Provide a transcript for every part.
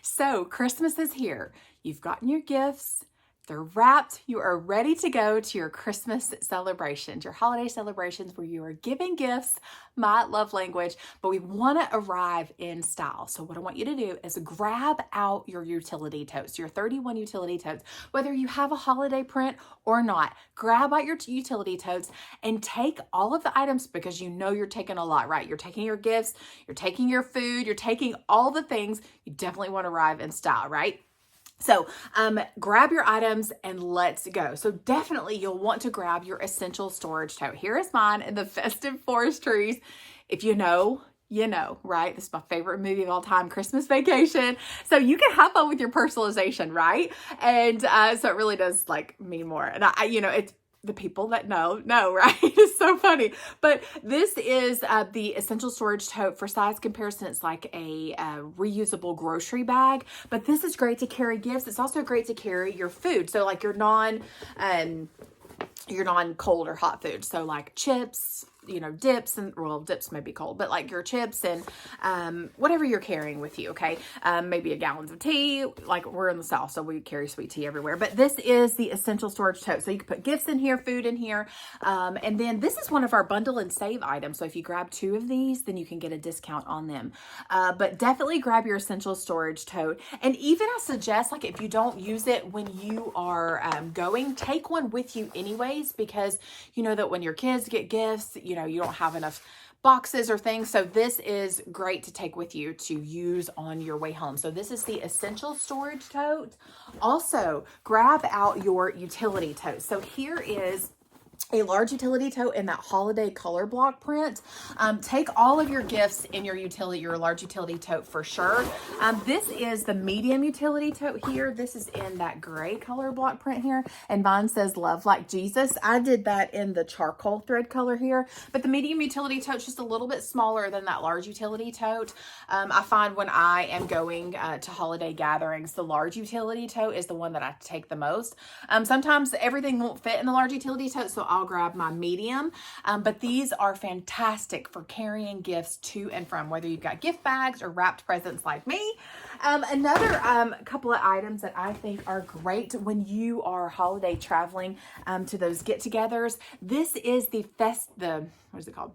So Christmas is here. You've gotten your gifts. They're wrapped. You are ready to go to your Christmas celebrations, your holiday celebrations where you are giving gifts, my love language, but we want to arrive in style. So what I want you to do is grab out your utility totes, your 31 utility totes, whether you have a holiday print or not. Grab out your utility totes and take all of the items because you know you're taking a lot, right? You're taking your gifts, you're taking your food, you're taking all the things. You definitely want to arrive in style, right? So grab your items and let's go. So definitely you'll want to grab your essential storage tote. Here is mine in the festive forest trees. If you know, you know, right? This is my favorite movie of all time, Christmas Vacation. So you can have fun with your personalization, right? And so it really does like mean more. And it's the people that know, right? It's so funny. But this is the essential storage tote. For size comparison, it's like a reusable grocery bag. But this is great to carry gifts. It's also great to carry your food. So like your non-cold or hot food. So like chips, dips, and well, dips may be cold, but like your chips and whatever you're carrying with you, okay? Maybe a gallon of tea, like we're in the South, so we carry sweet tea everywhere. But this is the essential storage tote. So you can put gifts in here, food in here, and then this is one of our bundle and save items. So if you grab 2 of these, then you can get a discount on them. But definitely grab your essential storage tote. And even I suggest, like if you don't use it when you are going, take one with you anyways, because you know that when your kids get gifts, you don't have enough boxes or things. So this is great to take with you to use on your way home. So this is the essential storage tote. Also, grab out your utility tote. So here is a large utility tote in that holiday color block print. Take all of your gifts in your large utility tote for sure. This is the medium utility tote here. This is in that gray color block print here. And mine says love like Jesus. I did that in the charcoal thread color here, but the medium utility tote is just a little bit smaller than that large utility tote. I find when I am going to holiday gatherings, the large utility tote is the one that I take the most. Sometimes everything won't fit in the large utility tote, so I'll grab my medium, but these are fantastic for carrying gifts to and from, whether you've got gift bags or wrapped presents like me. Another couple of items that I think are great when you are holiday traveling to those get-togethers. This is the what is it called?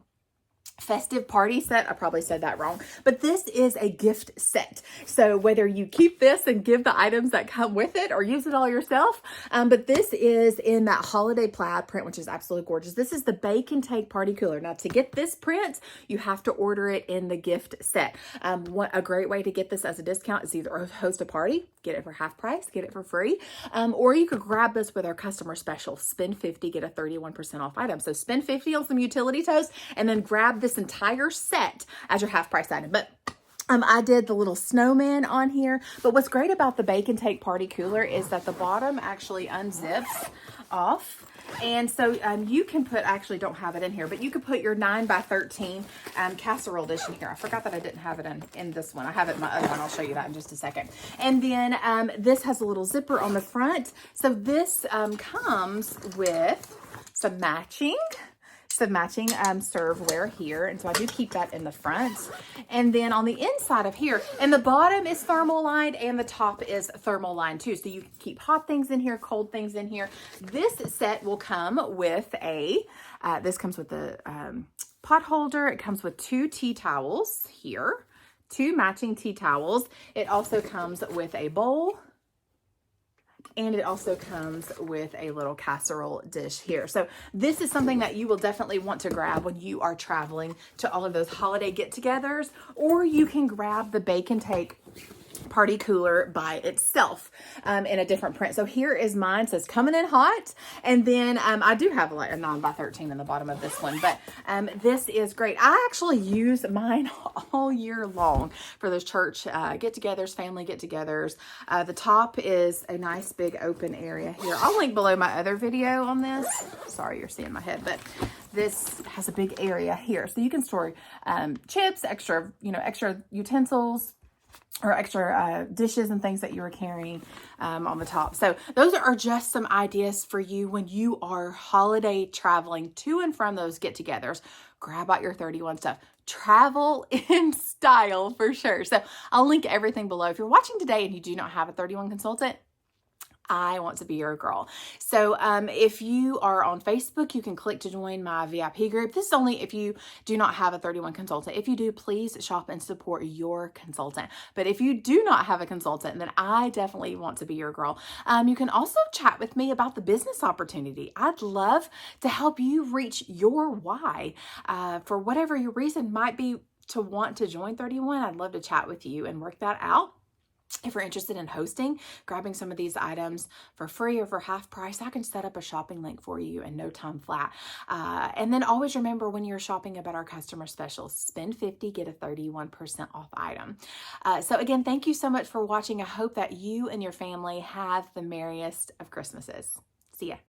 Festive party set. I probably said that wrong, but this is a gift set. So whether you keep this and give the items that come with it or use it all yourself, but this is in that holiday plaid print, which is absolutely gorgeous. This is the Bake and Take Party Cooler. Now to get this print, you have to order it in the gift set. A great way to get this as a discount is either host a party, get it for half price, get it for free, or you could grab this with our customer special, spend 50, get a 31% off item. So spend 50 on some utility totes and then grab this entire set as your half price item. But I did the little snowman on here. But what's great about the Bake and Take Party Cooler is that the bottom actually unzips off. And so you can put, actually don't have it in here, but you could put your 9x13 casserole dish in here. I forgot that I didn't have it in this one. I have it in my other one. I'll show you that in just a second. And then this has a little zipper on the front. So this comes with some matching serveware here, and so I do keep that in the front. And then on the inside of here, and the bottom is thermal lined and the top is thermal lined too, so you can keep hot things in here, cold things in here. This set will come with this comes with the pot holder. It comes with 2 tea towels here, 2 matching tea towels. It also comes with a bowl, and it also comes with a little casserole dish here. So this is something that you will definitely want to grab when you are traveling to all of those holiday get-togethers, or you can grab the Bake and Take Party Cooler by itself in a different print. So here is mine. It says coming in hot, and then I do have like a 9x13 in the bottom of this one, but this is great. I actually use mine all year long for those church get-togethers, family get-togethers. The top is a nice big open area here. I'll link below my other video on this. Sorry, you're seeing my head, but this has a big area here, so you can store chips, extra utensils, or extra dishes and things that you were carrying on the top. So those are just some ideas for you when you are holiday traveling to and from those get-togethers. Grab out your 31 stuff. Travel in style for sure. So I'll link everything below. If you're watching today and you do not have a 31 consultant, I want to be your girl. So if you are on Facebook, you can click to join my VIP group. This is only if you do not have a 31 consultant. If you do, please shop and support your consultant. But if you do not have a consultant, then I definitely want to be your girl. You can also chat with me about the business opportunity. I'd love to help you reach your why. For whatever your reason might be to want to join 31, I'd love to chat with you and work that out. If you're interested in hosting, grabbing some of these items for free or for half price, I can set up a shopping link for you in no time flat. And then always remember when you're shopping about our customer specials, spend 50, get a 31% off item. So again, thank you so much for watching. I hope that you and your family have the merriest of Christmases. See ya.